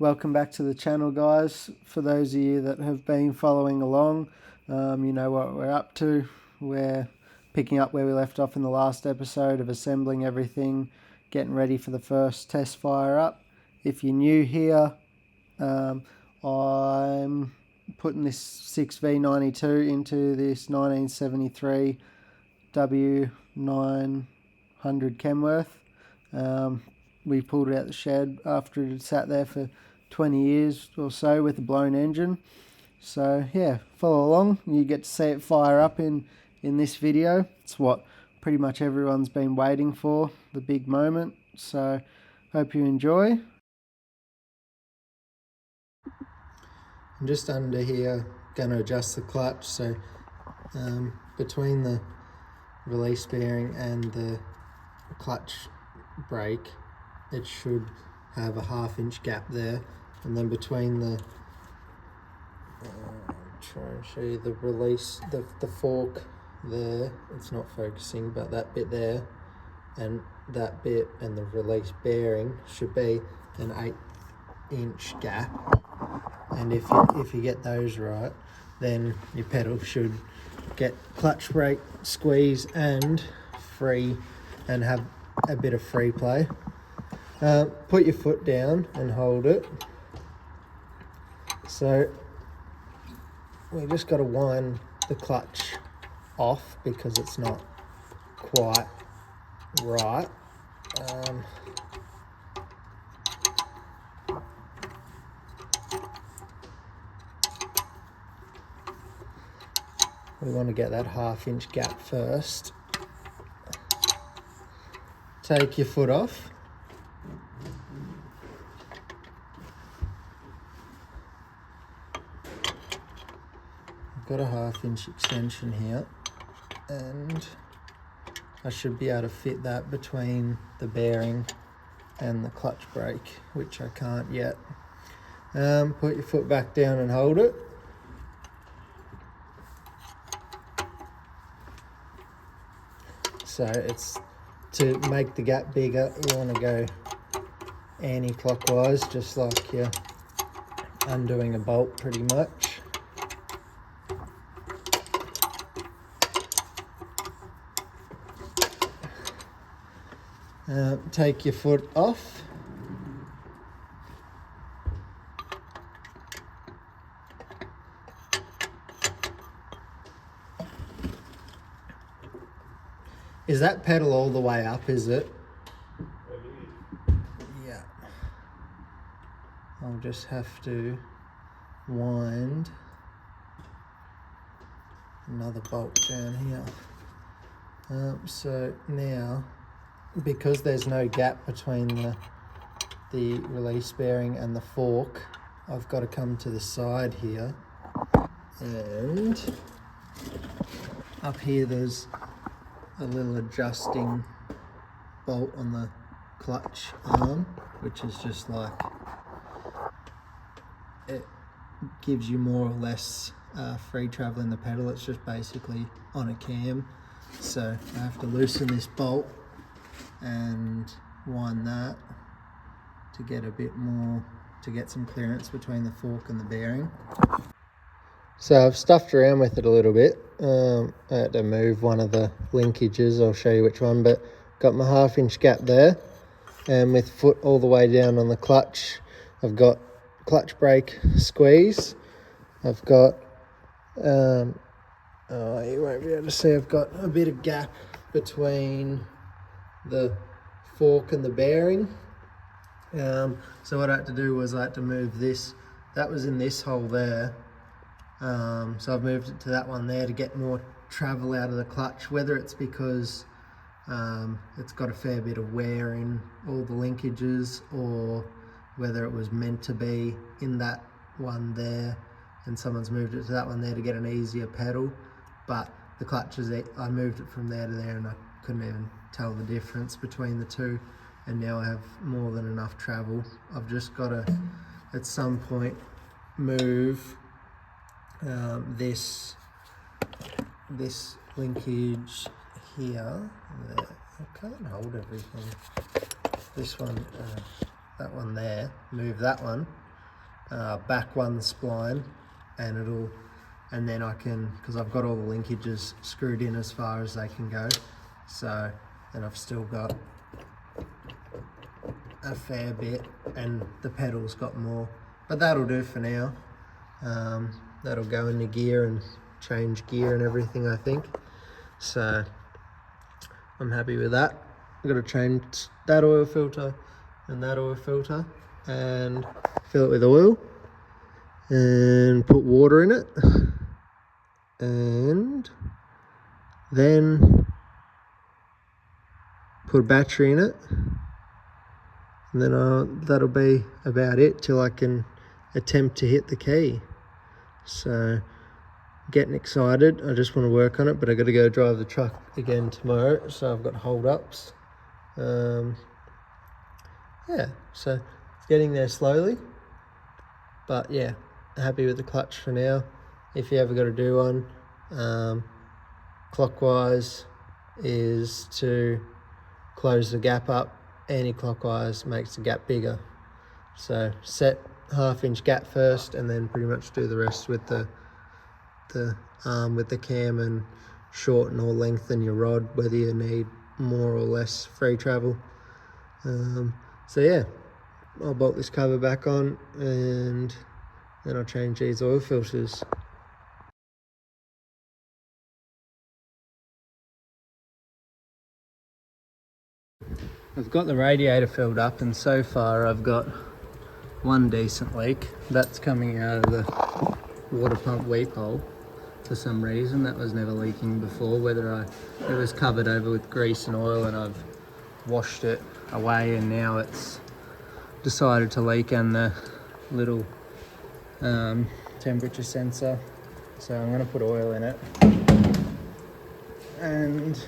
welcome back to the channel, guys. For those of you that have been following along, you know what we're up to. We're picking up where we left off in the last episode of assembling everything, getting ready for the first test fire up. If you're new here, I'm putting this 6V92 into this 1973 W900 Kenworth. We pulled it out the shed after it had sat there for 20 years or so with a blown engine. So yeah, follow along. You get to see it fire up in this video. It's what pretty much everyone's been waiting for, the big moment. So hope you enjoy. I'm just under here going to adjust the clutch. So between the release bearing and the clutch brake, it should have a 1/2 inch gap there, and then between the try and show you the release, the fork there, it's not focusing, but that bit there and that bit and the release bearing should be an 8-inch gap, and if you get those right, then your pedal should get clutch brake squeeze and free and have a bit of free play. Put your foot down and hold it. So we just got to wind the clutch off because it's not quite right. We want to get that 1/2 inch gap first. Take your foot off. I've got a 1/2 inch extension here, and I should be able to fit that between the bearing and the clutch brake, which I can't yet. Put your foot back down and hold it. So it's to make the gap bigger, you want to go anti-clockwise, just like you're undoing a bolt pretty much. Take your foot off. Is that pedal all the way up, is it? Yeah. I'll just have to wind another bolt down here. So now, because there's no gap between the release bearing and the fork, I've got to come to the side here, and up here there's a little adjusting bolt on the clutch arm, which is just like, it gives you more or less free travel in the pedal. It's just basically on a cam. So I have to loosen this bolt and wind that to get a bit more, to get some clearance between the fork and the bearing. So I've stuffed around with it a little bit. I had to move one of the linkages, I'll show you which one, but got my 1/2 inch gap there, and with foot all the way down on the clutch, I've got clutch brake squeeze. I've got, you won't be able to see, I've got a bit of gap between the fork and the bearing. So what I had to do was I had to move this, that was in this hole there, so I've moved it to that one there to get more travel out of the clutch, whether it's because it's got a fair bit of wear in all the linkages, or whether it was meant to be in that one there and someone's moved it to that one there to get an easier pedal. But the clutches, I moved it from there to there and I couldn't even tell the difference between the two, and now I have more than enough travel. I've just got to at some point move this linkage here. There. I can't hold everything. This one, that one there, move that one, back one spline, and then I can, because I've got all the linkages screwed in as far as they can go, so then I've still got a fair bit, and the pedal's got more, but that'll do for now. That'll go into gear and change gear and everything, I think, so I'm happy with that. I've got to change that oil filter and that oil filter and fill it with oil and put water in it, and then put a battery in it, and then that'll be about it till I can attempt to hit the key. So getting excited. I just want to work on it, but I got to go drive the truck again tomorrow, so I've got hold-ups. Yeah, so it's getting there slowly, but yeah, happy with the clutch for now. If you ever got to do one, clockwise is to close the gap up, anti-clockwise makes the gap bigger. So set half-inch gap first, and then pretty much do the rest with the arm with the cam, and shorten or lengthen your rod, whether you need more or less free travel. So yeah, I'll bolt this cover back on, and then I'll change these oil filters. I've got the radiator filled up, and so far I've got one decent leak. That's coming out of the water pump weep hole. For some reason that was never leaking before, it was covered over with grease and oil, and I've washed it away, and now it's decided to leak, and the little temperature sensor. So I'm going to put oil in it and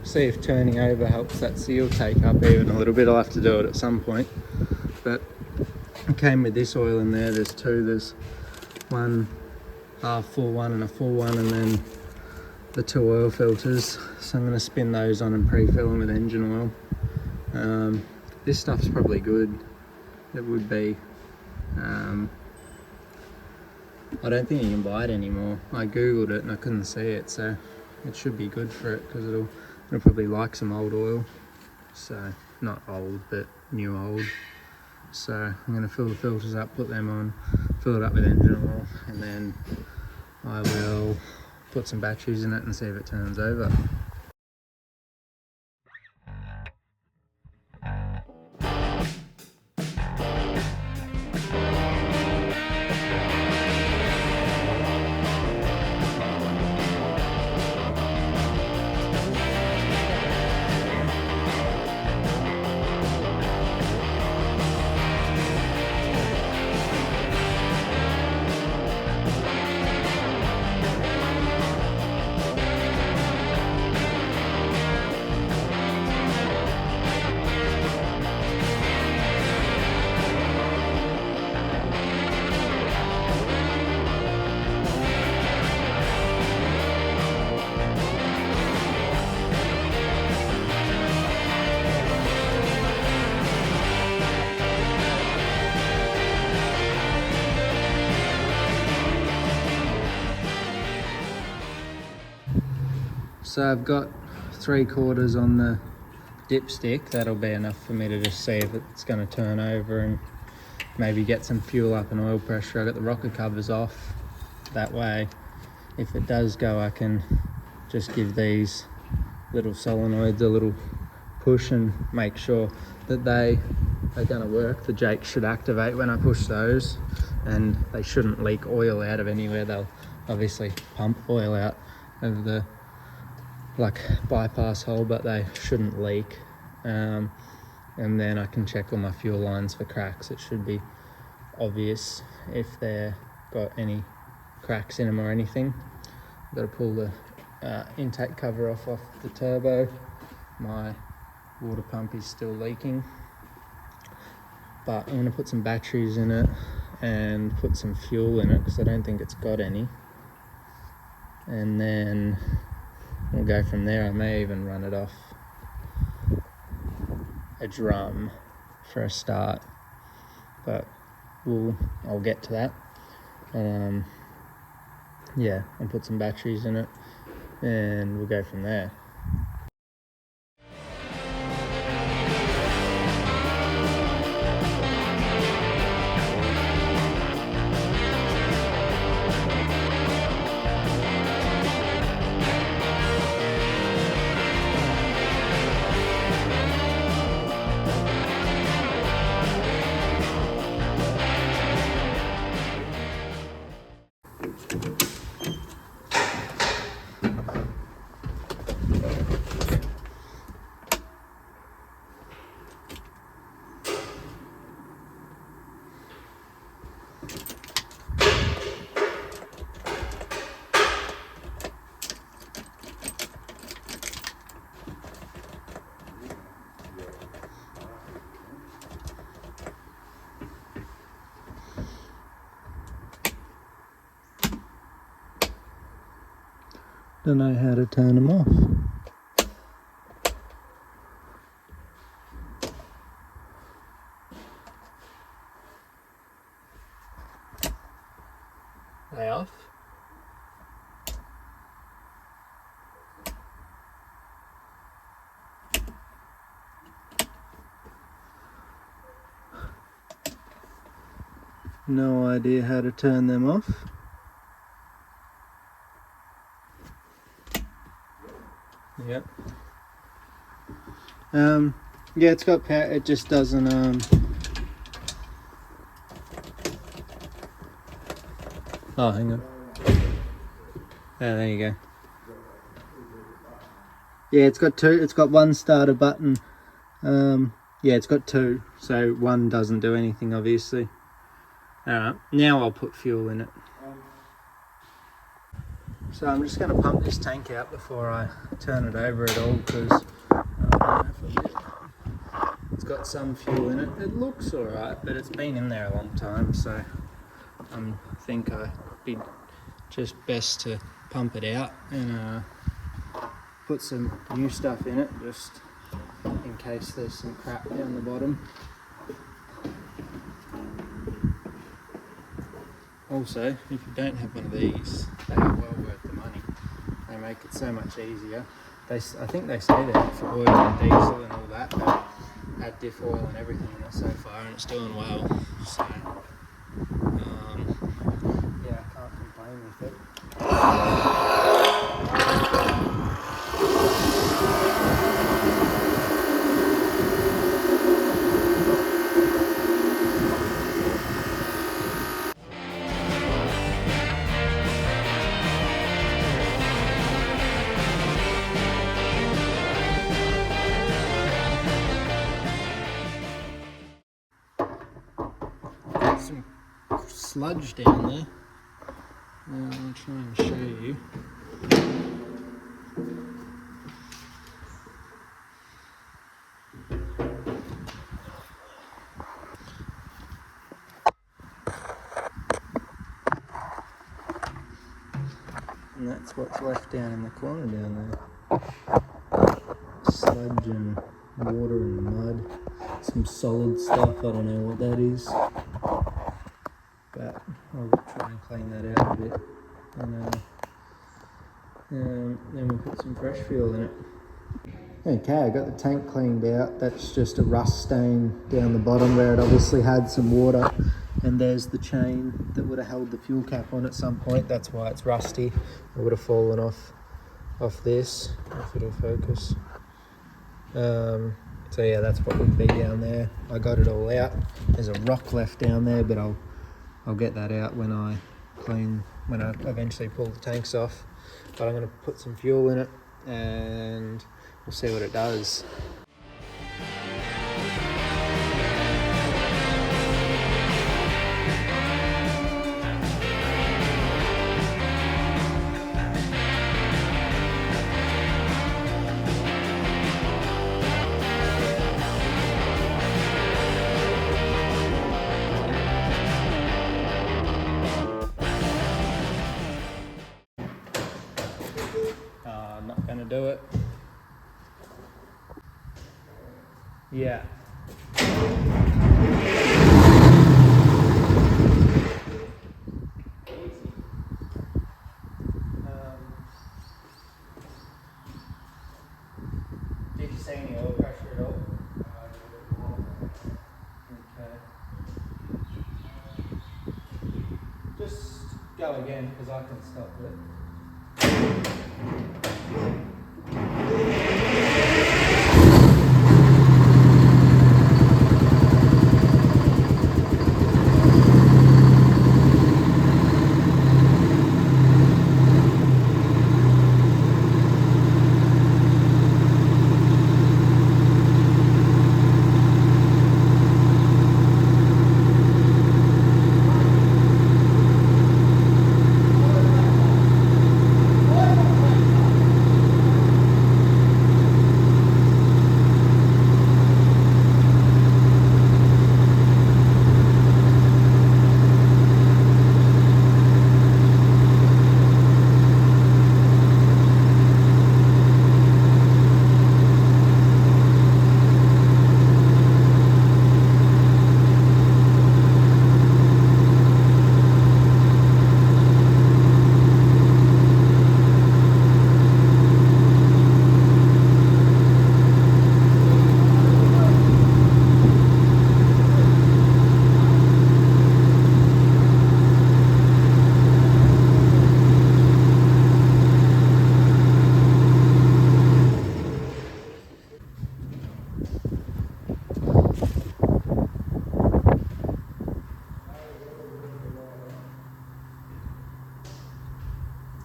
see if turning over helps that seal take up even a little bit. I'll have to do it at some point, but it came with this oil in there. There's two. There's one half full one and a full one, and then the two oil filters. So I'm going to spin those on and pre-fill them with engine oil. This stuff's probably good. It would be. I don't think you can buy it anymore. I googled it and I couldn't see it, so it should be good for it, because it'll probably like some old oil. So not old, but new old. So I'm going to fill the filters up, put them on, fill it up with engine oil, and then I will put some batteries in it and see if it turns over. So I've got 3/4 on the dipstick. That'll be enough for me to just see if it's going to turn over and maybe get some fuel up and oil pressure. I got the rocker covers off. That way, if it does go, I can just give these little solenoids a little push and make sure that they are going to work. The jakes should activate when I push those, and they shouldn't leak oil out of anywhere. They'll obviously pump oil out of the bypass hole, but they shouldn't leak. And then I can check all my fuel lines for cracks. It should be obvious if they've got any cracks in them or anything. I've got to pull the intake cover off the turbo. My water pump is still leaking, but I'm going to put some batteries in it and put some fuel in it, because I don't think it's got any, and then we'll go from there. I may even run it off a drum for a start, but I'll get to that. And yeah, I'll put some batteries in it and we'll go from there. Don't know how to turn them off. They off? No idea how to turn them off. Yep. Yeah, it's got power. It just doesn't. Oh, hang on. Oh, there you go. Yeah, it's got two. It's got one starter button. Yeah, it's got two. So one doesn't do anything, obviously. Alright, now I'll put fuel in it. So I'm just going to pump this tank out before I turn it over at all, because it's got some fuel in it. It looks alright, but it's been in there a long time, so I think it'd be just best to pump it out and put some new stuff in it, just in case there's some crap down the bottom. Also, if you don't have one of these, they are well worth the money. They make it so much easier. I think they say that for oil and diesel and all that, but add diff oil and everything in it so far, and it's doing well. So, yeah, I can't complain with it. Some sludge down there. I'll try and show you. And that's what's left down in the corner down there. Sludge and water and mud. Some solid stuff, I don't know what that is. But I'll try and clean that out a bit. And then we'll put some fresh fuel in it. Okay, I got the tank cleaned out. That's just a rust stain down the bottom where it obviously had some water. And there's the chain that would have held the fuel cap on at some point. That's why it's rusty. It would have fallen off this, if it'll focus. So yeah, that's what would be down there. I got it all out. There's a rock left down there, but I'll get that out when I eventually pull the tanks off. But I'm going to put some fuel in it and we'll see what it does. I'm not going to do it. Yeah. see any oil pressure at all? Okay. Just go again because I can stop it.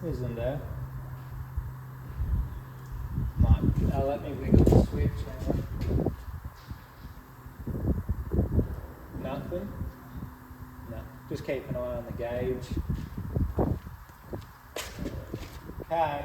Isn't there? Might let me wiggle the switch. Nothing? No. Just keep an eye on the gauge. Okay.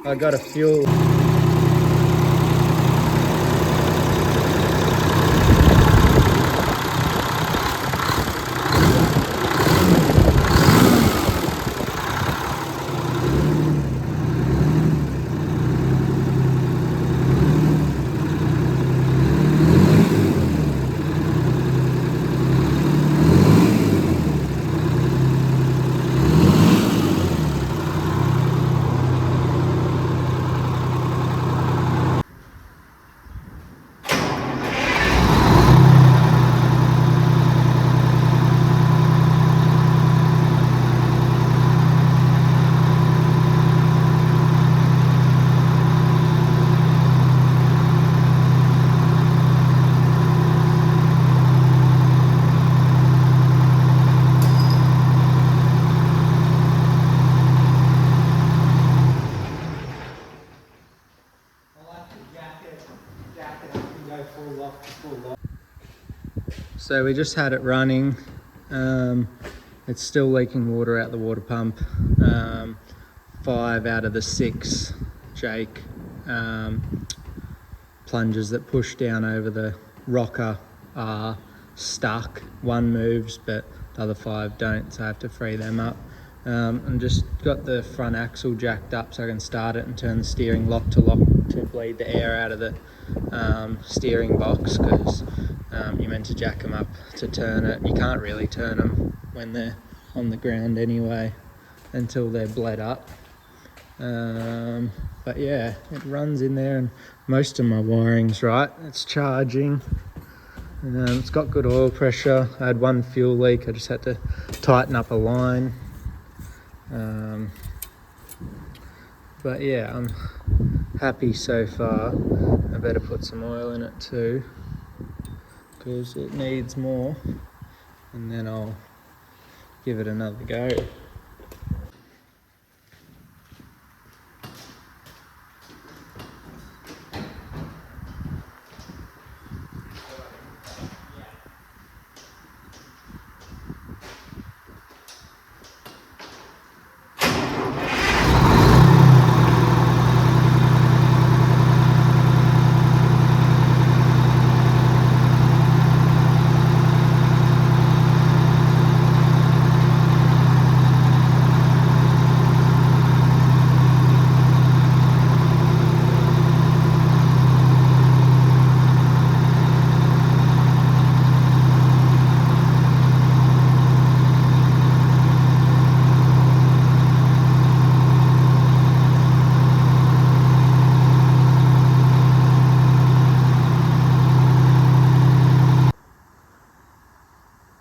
I got a fuel. So we just had it running. It's still leaking water out the water pump. 5 out of the 6 Jake plungers that push down over the rocker are stuck. One moves, but the other 5 don't, so I have to free them up. And just got the front axle jacked up so I can start it and turn the steering lock to bleed the air out of the steering box, because you're meant to jack them up to turn it, and you can't really turn them when they're on the ground anyway until they're bled up. But yeah, it runs in there, and most of my wiring's right. It's charging. It's got good oil pressure. I had one fuel leak. I just had to tighten up a line. But yeah, I'm happy so far. I better put some oil in it too, because it needs more, and then I'll give it another go.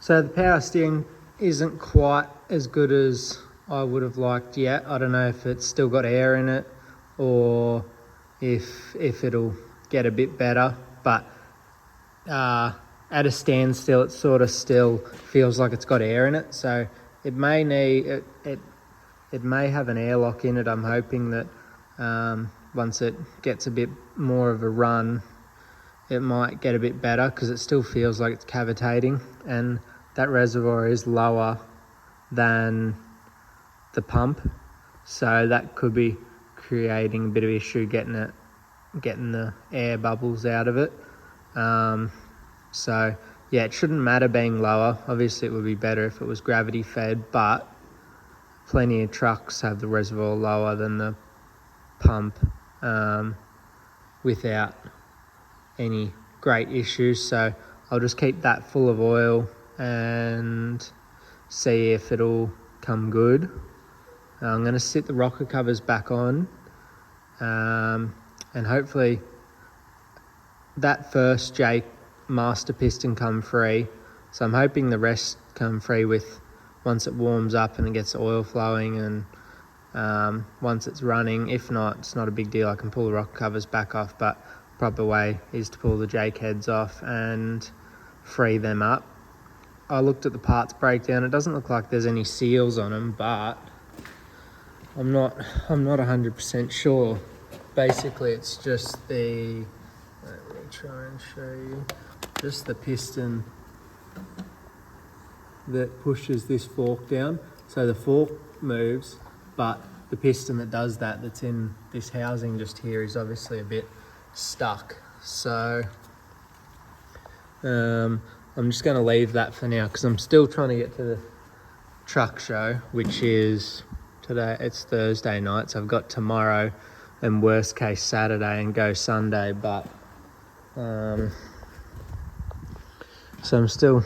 So the power steering isn't quite as good as I would have liked yet. I don't know if it's still got air in it or if it'll get a bit better, but at a standstill it sort of still feels like it's got air in it, so it may need it may have an airlock in it. I'm hoping that once it gets a bit more of a run it might get a bit better, because it still feels like it's cavitating, and that reservoir is lower than the pump, so that could be creating a bit of issue getting the air bubbles out of it. So yeah, it shouldn't matter being lower. Obviously it would be better if it was gravity fed, but plenty of trucks have the reservoir lower than the pump without any great issues. So I'll just keep that full of oil and see if it'll come good. I'm going to sit the rocker covers back on, and hopefully that first J master piston come free. So I'm hoping the rest come free with once it warms up and it gets oil flowing, and once it's running. If not, it's not a big deal. I can pull the rocker covers back off, but the proper way is to pull the Jake heads off and free them up. I looked at the parts breakdown. It doesn't look like there's any seals on them, but I'm not 100% sure. Basically, it's just the, let me try and show you, just the piston that pushes this fork down. So the fork moves, but the piston that does that, that's in this housing just here, is obviously a bit stuck. So I'm just going to leave that for now, because I'm still trying to get to the truck show, which is today. It's Thursday night, so I've got tomorrow and worst case Saturday and go Sunday. But so I'm still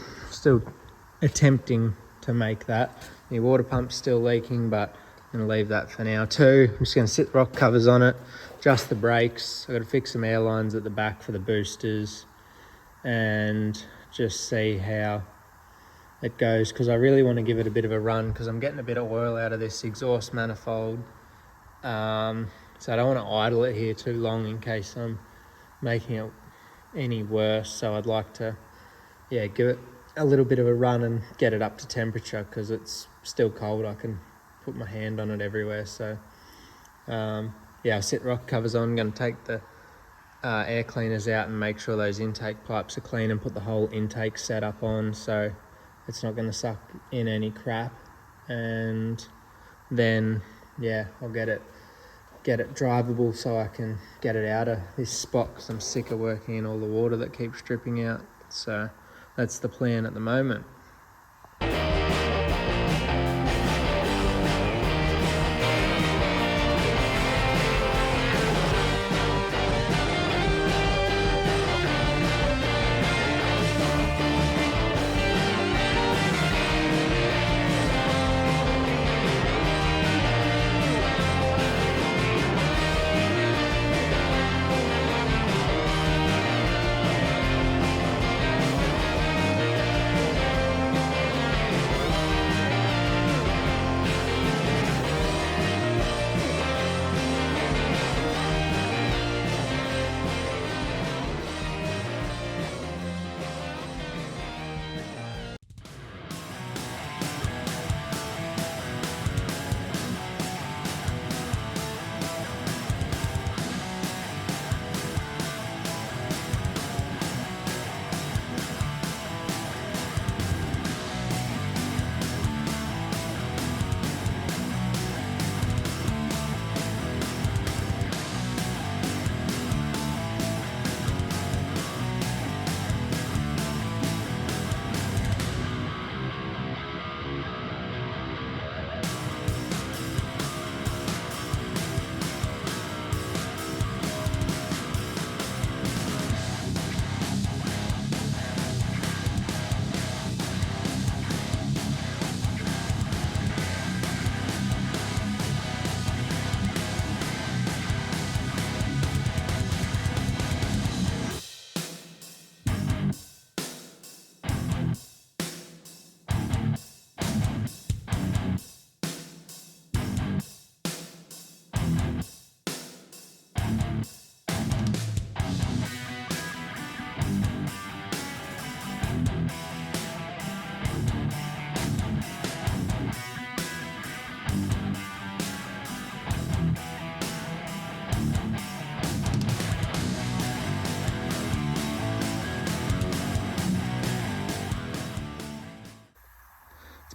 attempting to make that. The water pump's still leaking, but I'm going to leave that for now too. I'm just going to sit the rock covers on it, adjust the brakes. I've got to fix some air lines at the back for the boosters and just see how it goes, because I really want to give it a bit of a run, because I'm getting a bit of oil out of this exhaust manifold. So I don't want to idle it here too long in case I'm making it any worse. So I'd like to, give it a little bit of a run and get it up to temperature, because it's still cold. I can put my hand on it everywhere. So I'll set rock covers on. I'm going to take the air cleaners out and make sure those intake pipes are clean, and put the whole intake setup on so it's not going to suck in any crap. And then I'll get it drivable so I can get it out of this spot, because I'm sick of working in all the water that keeps dripping out. So that's the plan at the moment.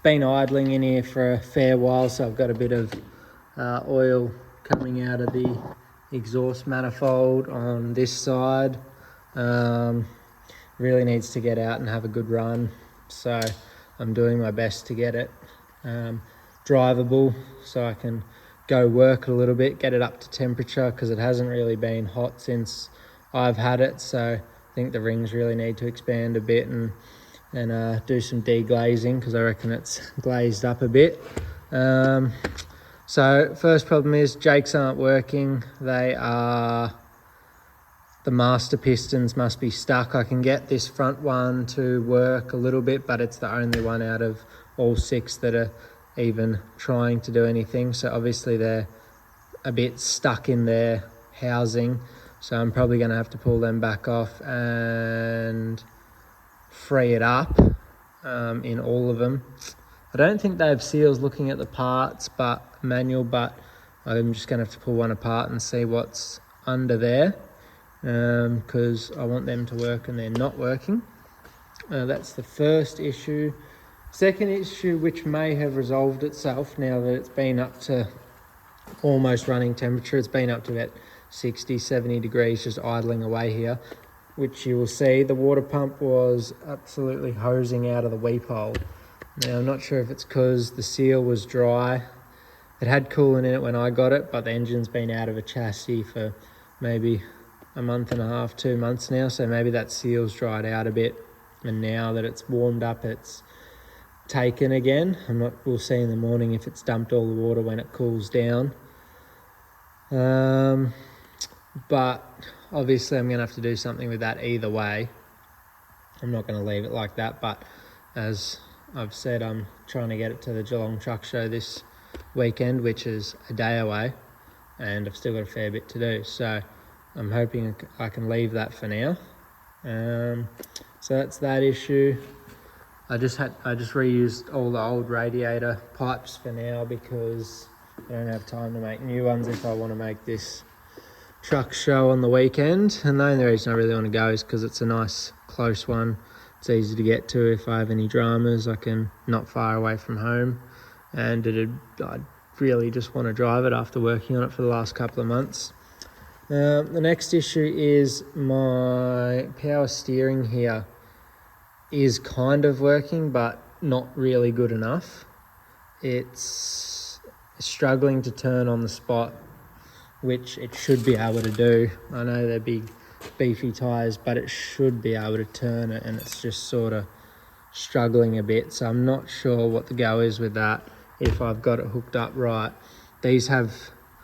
been idling in here for a fair while, so I've got a bit of oil coming out of the exhaust manifold on this side. Really needs to get out and have a good run, so I'm doing my best to get it drivable so I can go work a little bit, get it up to temperature, because it hasn't really been hot since I've had it. So I think the rings really need to expand a bit and do some deglazing, because I reckon it's glazed up a bit. So first problem is jakes aren't working. The master pistons must be stuck. I can get this front one to work a little bit, but it's the only one out of all 6 that are even trying to do anything. So obviously they're a bit stuck in their housing. So I'm probably going to have to pull them back off and free it up in all of them. I don't think they have seals looking at the parts, but manual, but I'm just going to have to pull one apart and see what's under there, because I want them to work and they're not working. That's the first issue. Second issue, which may have resolved itself now that it's been up to almost running temperature. It's been up to about 60, 70 degrees just idling away here, which you will see the water pump was absolutely hosing out of the weep hole. Now, I'm not sure if it's because the seal was dry. It had coolant in it when I got it, but the engine's been out of a chassis for maybe a month and a half, 2 months now, so maybe that seal's dried out a bit, and now that it's warmed up, it's taken again. We'll see in the morning if it's dumped all the water when it cools down. But obviously I'm going to have to do something with that either way. I'm not going to leave it like that, but as I've said, I'm trying to get it to the Geelong Truck Show this weekend, which is a day away, and I've still got a fair bit to do. So I'm hoping I can leave that for now. So that's that issue. I just reused all the old radiator pipes for now, because I don't have time to make new ones if I want to make this truck show on the weekend. And the only reason I really want to go is because it's a nice close one. It's easy to get to. If I have any dramas, I can not far away from home, and I really just want to drive it after working on it for the last couple of months. The next issue is my power steering here is kind of working, but not really good enough. It's struggling to turn on the spot, which it should be able to do. I know they're big beefy tyres, but it should be able to turn it, and it's just sort of struggling a bit. So I'm not sure what the go is with that, if I've got it hooked up right. These have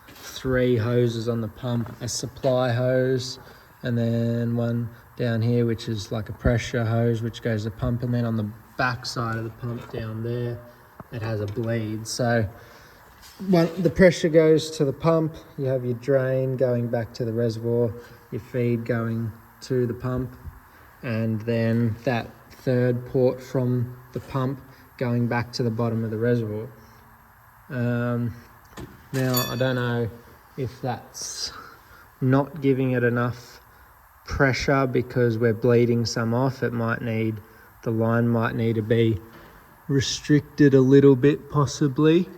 3 hoses on the pump, a supply hose, and then one down here which is like a pressure hose which goes to the pump, and then on the back side of the pump down there it has a bleed. So the pressure goes to the pump, you have your drain going back to the reservoir, your feed going to the pump, and then that third port from the pump going back to the bottom of the reservoir. Now I don't know if that's not giving it enough pressure because we're bleeding some off. The line might need to be restricted a little bit possibly.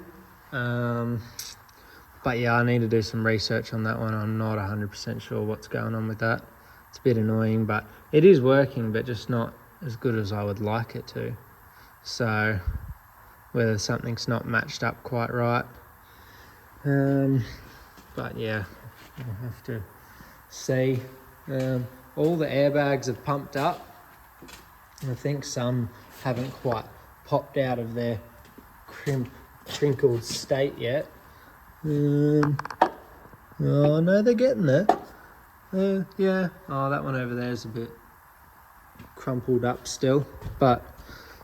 But yeah, I need to do some research on that one. I'm not 100% sure what's going on with that. It's a bit annoying, but it is working, but just not as good as I would like it to. So whether something's not matched up quite right. But yeah, we'll have to see. All the airbags have pumped up. I think some haven't quite popped out of their crinkled state yet. Oh no, they're getting there. Yeah. Oh, that one over there is a bit crumpled up still, but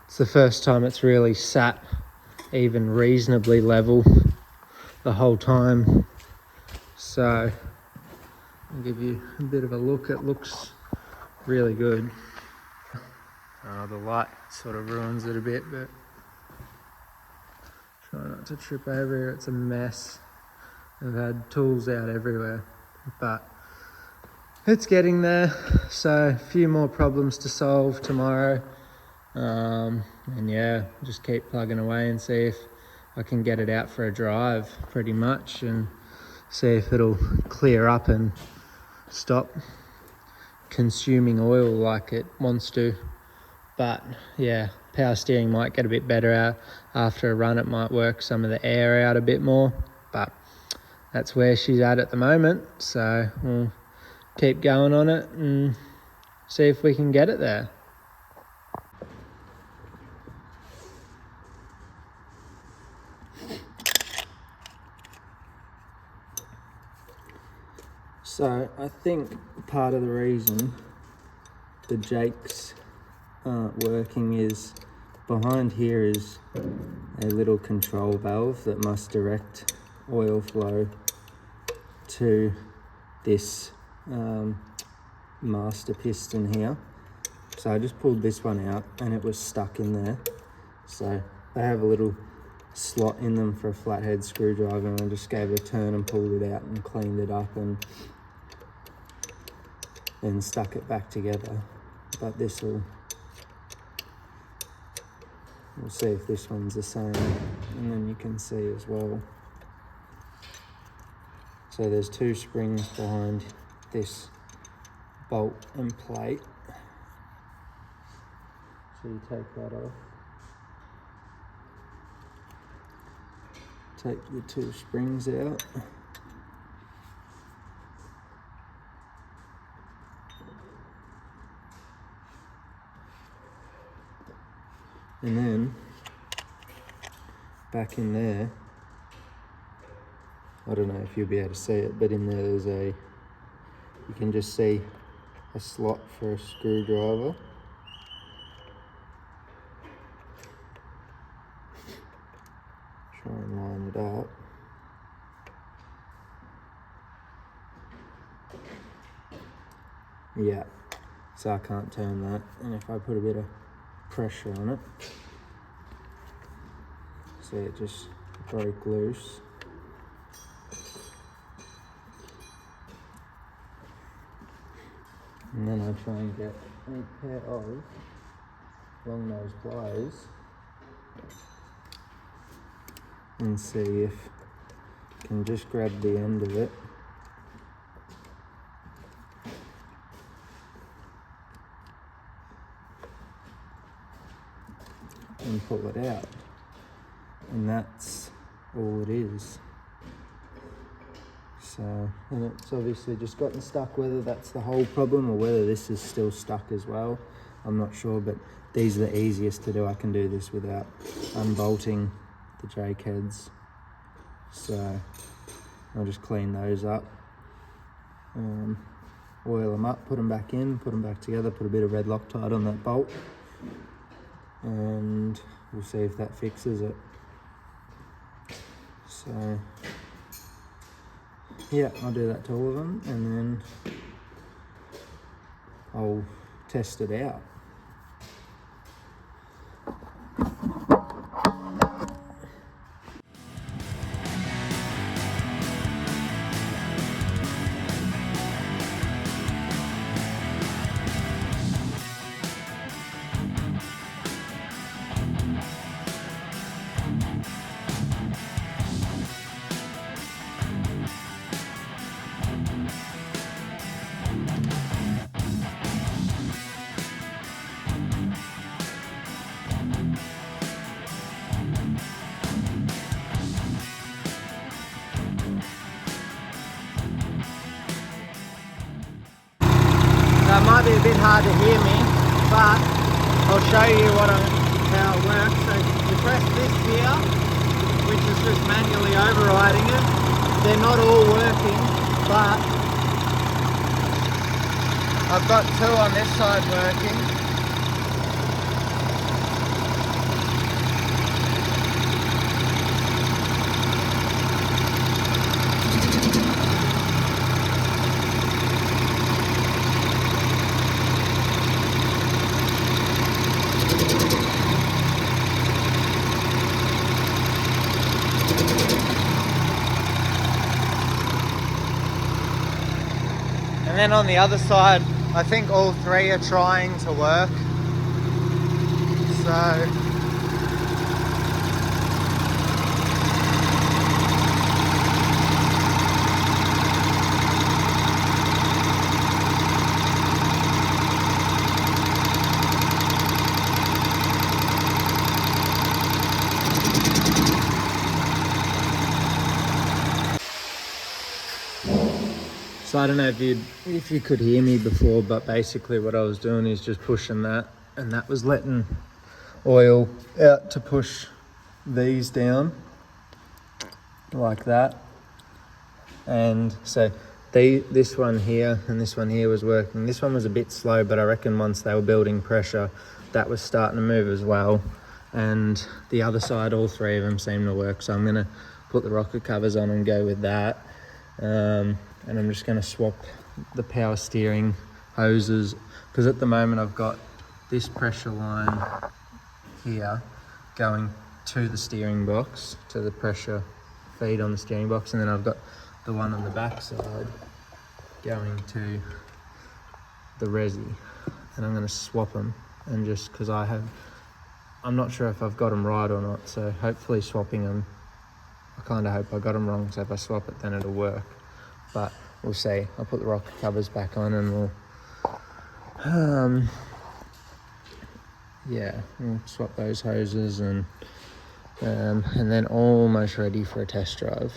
it's the first time it's really sat even reasonably level the whole time. So I'll give you a bit of a look. It looks really good. The light sort of ruins it a bit, but try not to trip over it. It's a mess. I've had tools out everywhere, but it's getting there. So a few more problems to solve tomorrow. And yeah, just keep plugging away and see if I can get it out for a drive pretty much, and see if it'll clear up and stop consuming oil like it wants to. But yeah, power steering might get a bit better out after a run. It might work some of the air out a bit more, but that's where she's at the moment. So we'll keep going on it and see if we can get it there. So I think part of the reason the Jakes aren't working is behind here is a little control valve that must direct oil flow to this master piston here. So I just pulled this one out and it was stuck in there. So they have a little slot in them for a flathead screwdriver, and I just gave it a turn and pulled it out and cleaned it up and then stuck it back together. But this will, we'll see if this one's the same, and then you can see as well. So there's two springs behind this bolt and plate. So you take that off. Take the two springs out. And then back in there, I don't know if you'll be able to see it, but in there there's a, you can just see a slot for a screwdriver. Try and line it up. Yeah, so I can't turn that, and if I put a bit of pressure on it, see, it just broke loose. And then I try and get a pair of long nose pliers and see if I can just grab the end of it and pull it out, and that's all it is. So, and it's obviously just gotten stuck. Whether that's the whole problem or whether this is still stuck as well, I'm not sure, but these are the easiest to do. I can do this without unbolting the Jake heads. So I'll just clean those up, oil them up, put them back in, put them back together, put a bit of red Loctite on that bolt, and we'll see if that fixes it. So yeah, I'll do that to all of them, and then I'll test it out. It might be a bit hard to hear me, but I'll show you how it works. So you press this here, which is just manually overriding it. They're not all working, but I've got two on this side working. And then on the other side, I think all three are trying to work. So I don't know if you could hear me before, but basically what I was doing is just pushing that, and that was letting oil out to push these down like that. And so this one here and this one here was working. This one was a bit slow, but I reckon once they were building pressure, that was starting to move as well. And the other side, all three of them seem to work. So I'm gonna put the rocker covers on and go with that. And I'm just going to swap the power steering hoses, because at the moment I've got this pressure line here going to the steering box, to the pressure feed on the steering box, and then I've got the one on the back side going to the resi. And I'm going to swap them, and just because I'm not sure if I've got them right or not, so hopefully swapping them, I kind of hope I got them wrong, so if I swap it then it'll work. But we'll see. I'll put the rocker covers back on and we'll swap those hoses and then almost ready for a test drive.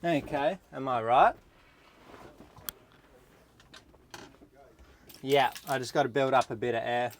Okay, am I right? Yeah, I just got to build up a bit of air.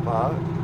part.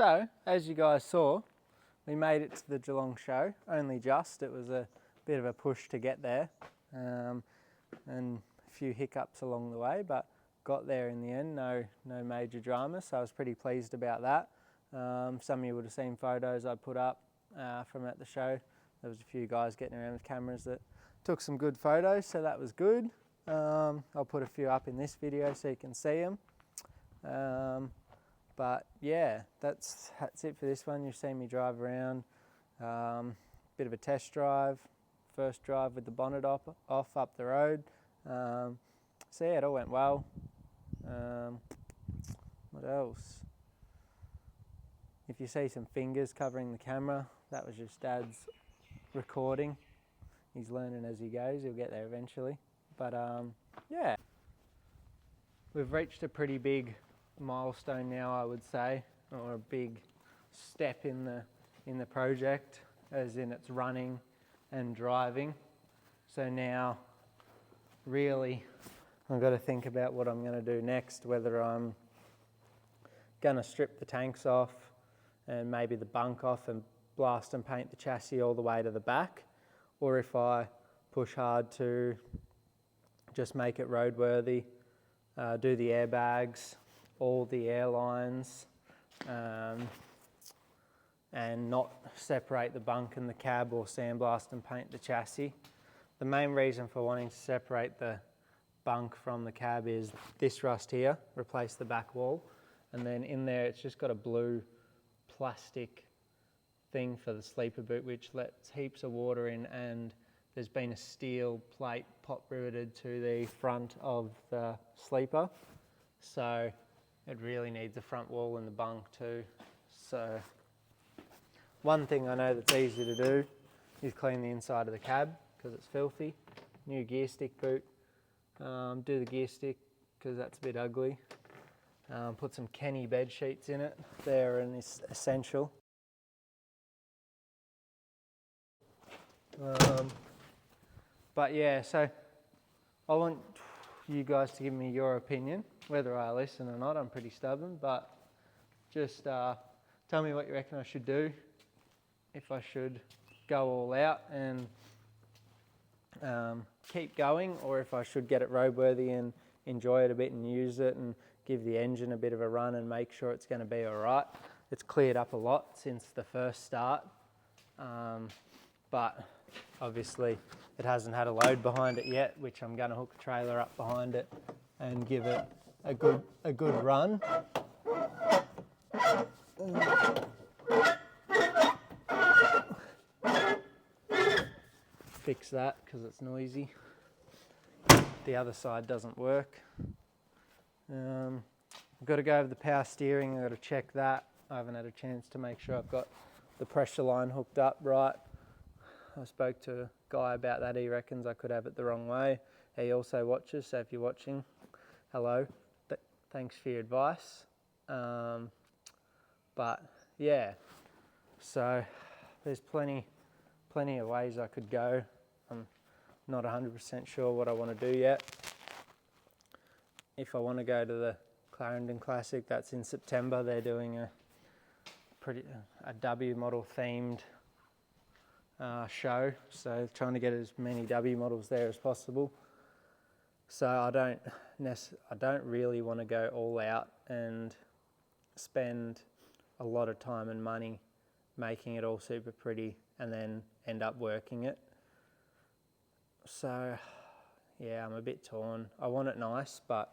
So, as you guys saw, we made it to the Geelong show, only just. It was a bit of a push to get there, and a few hiccups along the way, but got there in the end, no major drama, so I was pretty pleased about that. Some of you would have seen photos I put up from at the show. There was a few guys getting around with cameras that took some good photos, so that was good. I'll put a few up in this video so you can see them. But yeah, that's it for this one. You've seen me drive around, bit of a test drive, first drive with the bonnet off up the road. So yeah, it all went well. What else? If you see some fingers covering the camera, that was just Dad's recording. He's learning as he goes, he'll get there eventually. But yeah, we've reached a pretty big milestone now, I would say, or a big step in the project, as in it's running and driving. So now really I've got to think about what I'm going to do next, whether I'm going to strip the tanks off and maybe the bunk off and blast and paint the chassis all the way to the back, or if I push hard to just make it roadworthy, do the airbags, all the airlines, and not separate the bunk and the cab or sandblast and paint the chassis. The main reason for wanting to separate the bunk from the cab is this rust here, replace the back wall, and then in there it's just got a blue plastic thing for the sleeper boot which lets heaps of water in, and there's been a steel plate pop riveted to the front of the sleeper, so it really needs a front wall in the bunk too. So one thing I know that's easy to do is clean the inside of the cab because it's filthy. New gear stick boot. Do the gear stick because that's a bit ugly. Put some Kenny bed sheets in it. They're an essential. But yeah, so I want you guys to give me your opinion, whether I listen or not. I'm pretty stubborn, but just tell me what you reckon I should do. If I should go all out and keep going, or if I should get it roadworthy and enjoy it a bit and use it and give the engine a bit of a run and make sure it's going to be all right. It's cleared up a lot since the first start, but obviously it hasn't had a load behind it yet, which I'm going to hook a trailer up behind it and give it a good run. Fix that because it's noisy. The other side doesn't work. I've got to go over the power steering. I've got to check that. I haven't had a chance to make sure I've got the pressure line hooked up right. I spoke to a guy about that. He reckons I could have it the wrong way. He also watches, so if you're watching, hello. Thanks for your advice. But yeah, so there's plenty of ways I could go. I'm not 100% sure what I want to do yet. If I want to go to the Clarendon Classic, that's in September. They're doing a W model themed show, so trying to get as many W models there as possible. So I don't really want to go all out and spend a lot of time and money making it all super pretty and then end up working it. So yeah, I'm a bit torn. I want it nice, but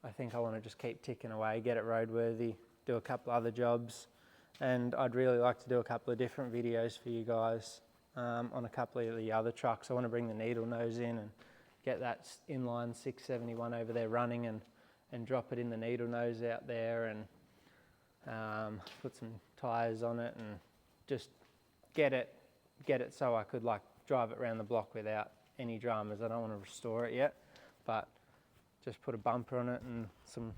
I think I want to just keep ticking away, get it roadworthy, do a couple other jobs, and I'd really like to do a couple of different videos for you guys on a couple of the other trucks. I want to bring the needle nose in and get that inline 671 over there running and drop it in the needle nose out there and put some tyres on it and just get it so I could like drive it around the block without any dramas. I don't want to restore it yet, but just put a bumper on it and some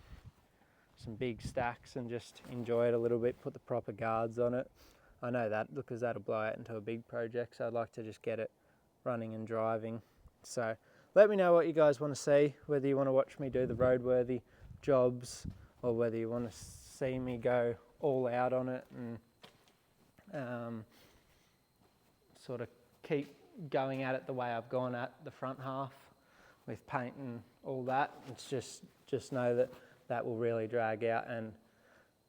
big stacks and just enjoy it a little bit, put the proper guards on it. I know that because that'll blow out into a big project, so I'd like to just get it running and driving. So let me know what you guys want to see, whether you want to watch me do the roadworthy jobs or whether you want to see me go all out on it and sort of keep going at it the way I've gone at the front half with paint and all that. It's just know that that will really drag out, and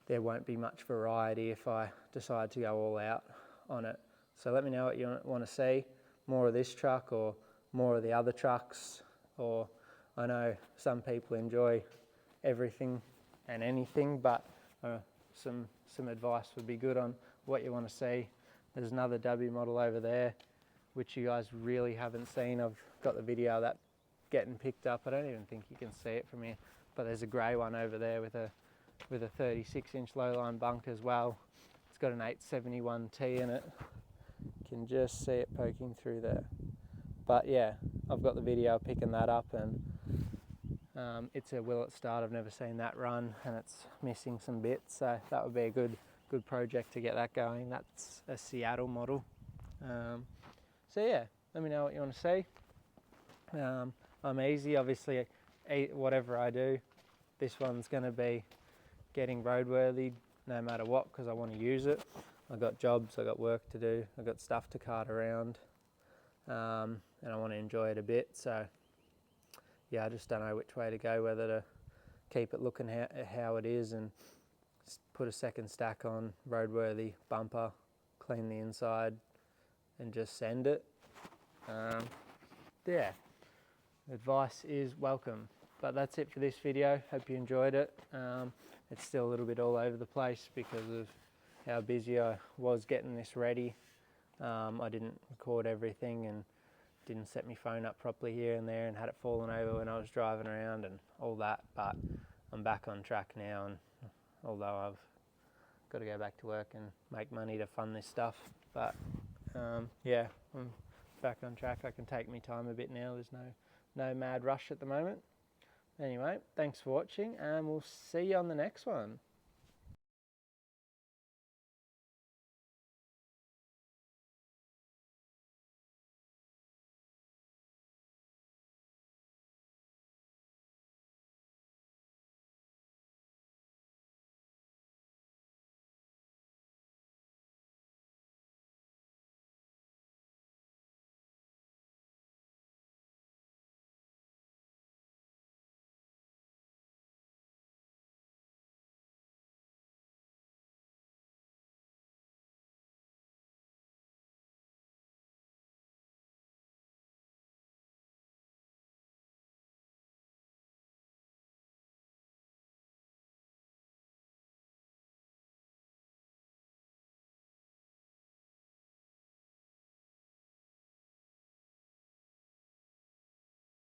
there won't be much variety if I decide to go all out on it. So let me know what you want to see, more of this truck or more of the other trucks, or I know some people enjoy everything and anything, but some advice would be good on what you want to see. There's another W model over there, which you guys really haven't seen. I've got the video of that getting picked up. I don't even think you can see it from here, but there's a grey one over there with a 36-inch low-line bunk as well. It's got an 871T in it. You can just see it poking through there. But yeah, I've got the video picking that up, and it's a Willet start. I've never seen that run, and it's missing some bits, so that would be a good project to get that going. That's a Seattle model. So yeah, let me know what you want to see. I'm easy, obviously. Whatever I do, this one's going to be getting roadworthy no matter what, because I want to use it. I've got jobs, I've got work to do, I've got stuff to cart around, and I want to enjoy it a bit. So yeah, I just don't know which way to go, whether to keep it looking how it is and put a second stack on, roadworthy bumper, clean the inside and just send it. Yeah, advice is welcome. But that's it for this video. Hope you enjoyed it. It's still a little bit all over the place because of how busy I was getting this ready. I didn't record everything and didn't set my phone up properly here and there, and had it fallen over when I was driving around and all that. But I'm back on track now, and although I've got to go back to work and make money to fund this stuff, but yeah, I'm back on track. I can take my time a bit now. There's no mad rush at the moment. Anyway, thanks for watching, and we'll see you on the next one.